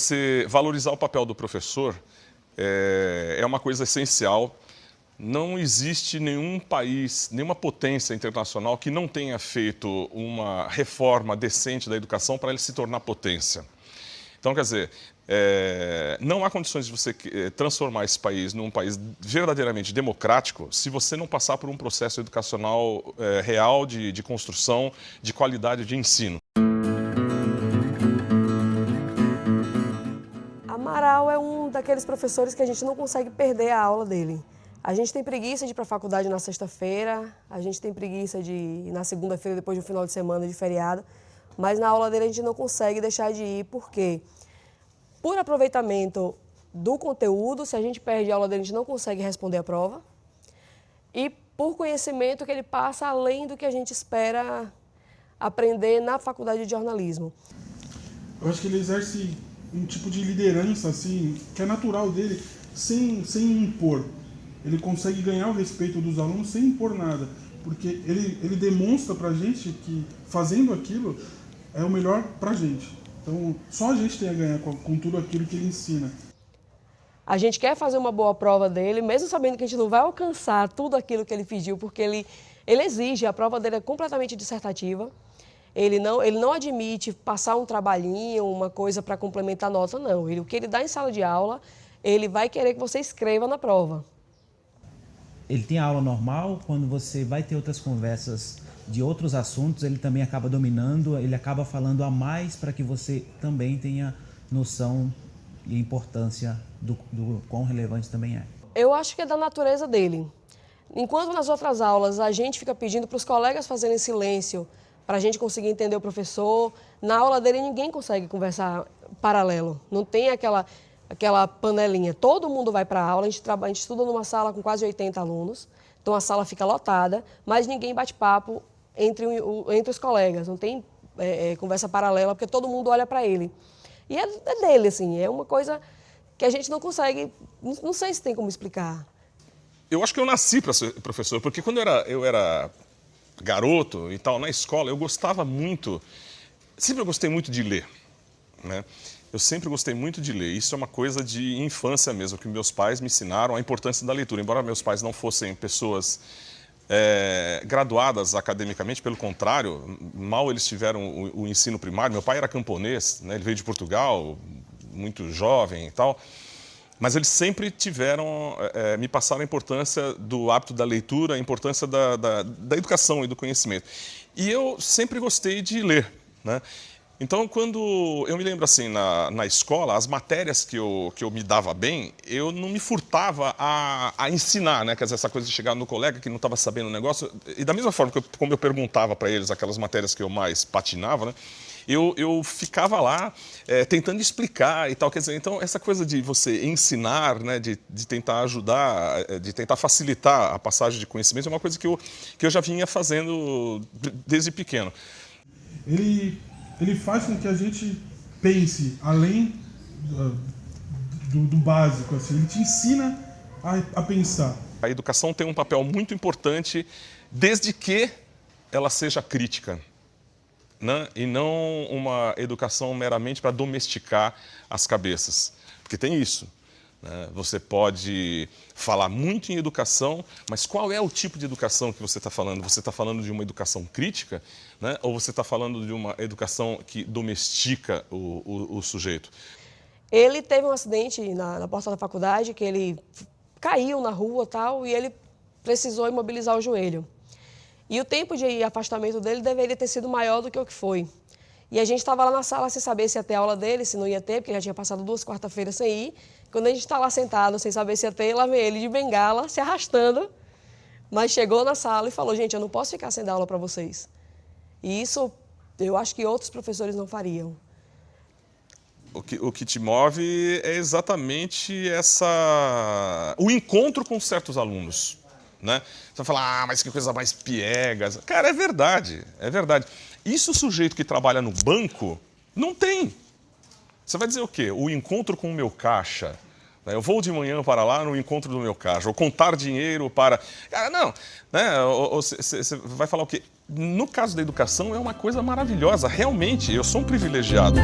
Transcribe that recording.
você valorizar o papel do professor é uma coisa essencial. Não existe nenhum país, nenhuma potência internacional que não tenha feito uma reforma decente da educação para ele se tornar potência. Então, quer dizer, não há condições de você transformar esse país num país verdadeiramente democrático se você não passar por um processo educacional real de construção, de qualidade de ensino. Amaral é um daqueles professores que a gente não consegue perder a aula dele. A gente tem preguiça de ir para a faculdade na sexta-feira, a gente tem preguiça de ir na segunda-feira depois de um final de semana de feriado, mas na aula dele a gente não consegue deixar de ir, porque por aproveitamento do conteúdo, se a gente perde a aula dele, a gente não consegue responder a prova, e por conhecimento que ele passa além do que a gente espera aprender na faculdade de jornalismo. Eu acho que ele exerce um tipo de liderança assim, que é natural dele, sem impor. Ele consegue ganhar o respeito dos alunos sem impor nada, porque ele demonstra pra gente que fazendo aquilo é o melhor pra gente. Então, só a gente tem a ganhar com tudo aquilo que ele ensina. A gente quer fazer uma boa prova dele, mesmo sabendo que a gente não vai alcançar tudo aquilo que ele pediu, porque ele exige, a prova dele é completamente dissertativa. Ele não admite passar um trabalhinho, uma coisa para complementar a nota, não. O que ele dá em sala de aula, ele vai querer que você escreva na prova. Ele tem aula normal, quando você vai ter outras conversas de outros assuntos, ele também acaba dominando, ele acaba falando a mais para que você também tenha noção e importância do quão relevante também é. Eu acho que é da natureza dele. Enquanto nas outras aulas a gente fica pedindo para os colegas fazerem silêncio para a gente conseguir entender o professor, na aula dele ninguém consegue conversar paralelo, não tem aquela panelinha. Todo mundo vai para a aula, a gente estuda numa sala com quase 80 alunos, então a sala fica lotada, mas ninguém bate papo entre os colegas, não tem conversa paralela, porque todo mundo olha para ele. E é dele, assim, é uma coisa que a gente não consegue, não sei se tem como explicar. Eu acho que eu nasci para ser professor, porque quando eu era garoto e tal, na escola, eu gostava muito, sempre eu gostei muito de ler, né? Eu sempre gostei muito de ler. Isso é uma coisa de infância mesmo, que meus pais me ensinaram a importância da leitura. Embora meus pais não fossem pessoas graduadas academicamente, pelo contrário, mal eles tiveram o ensino primário. Meu pai era camponês, né? Ele veio de Portugal, muito jovem e tal. Mas eles sempre me passaram a importância do hábito da leitura, a importância da educação e do conhecimento. E eu sempre gostei de ler, né? Então, quando eu me lembro assim, na escola, as matérias que eu me dava bem, eu não me furtava a ensinar, né? Quer dizer, essa coisa de chegar no colega que não estava sabendo o negócio. E da mesma forma como eu perguntava para eles aquelas matérias que eu mais patinava, né? Eu ficava lá tentando explicar e tal. Quer dizer, então, essa coisa de você ensinar, né, de tentar ajudar, de tentar facilitar a passagem de conhecimento, é uma coisa que eu já vinha fazendo desde pequeno. Ele faz com que a gente pense além do básico, assim. Ele te ensina a pensar. A educação tem um papel muito importante desde que ela seja crítica, né? E não uma educação meramente para domesticar as cabeças. Porque tem isso, né? Você pode falar muito em educação, mas qual é o tipo de educação que você está falando? Você está falando de uma educação crítica, né? Ou você está falando de uma educação que domestica o sujeito? Ele teve um acidente na porta da faculdade, que ele caiu na rua e tal, e ele precisou imobilizar o joelho. E o tempo de afastamento dele deveria ter sido maior do que o que foi. E a gente estava lá na sala sem saber se ia ter aula dele, se não ia ter, porque ele já tinha passado 2 quarta-feiras sem ir. Quando a gente está lá sentado, sem saber se ia ter, lá vem ele de bengala, se arrastando, mas chegou na sala e falou: gente, eu não posso ficar sem dar aula para vocês. E isso eu acho que outros professores não fariam. O que te move é exatamente o encontro com certos alunos, né? Você vai falar, mas que coisa mais piegas. Cara, é verdade, é verdade. Isso o sujeito que trabalha no banco não tem. Você vai dizer o quê? O encontro com o meu caixa. Eu vou de manhã para lá no encontro do meu caixa. Ou contar dinheiro para... Cara, não. Né? Você vai falar o quê? No caso da educação é uma coisa maravilhosa. Realmente, eu sou um privilegiado.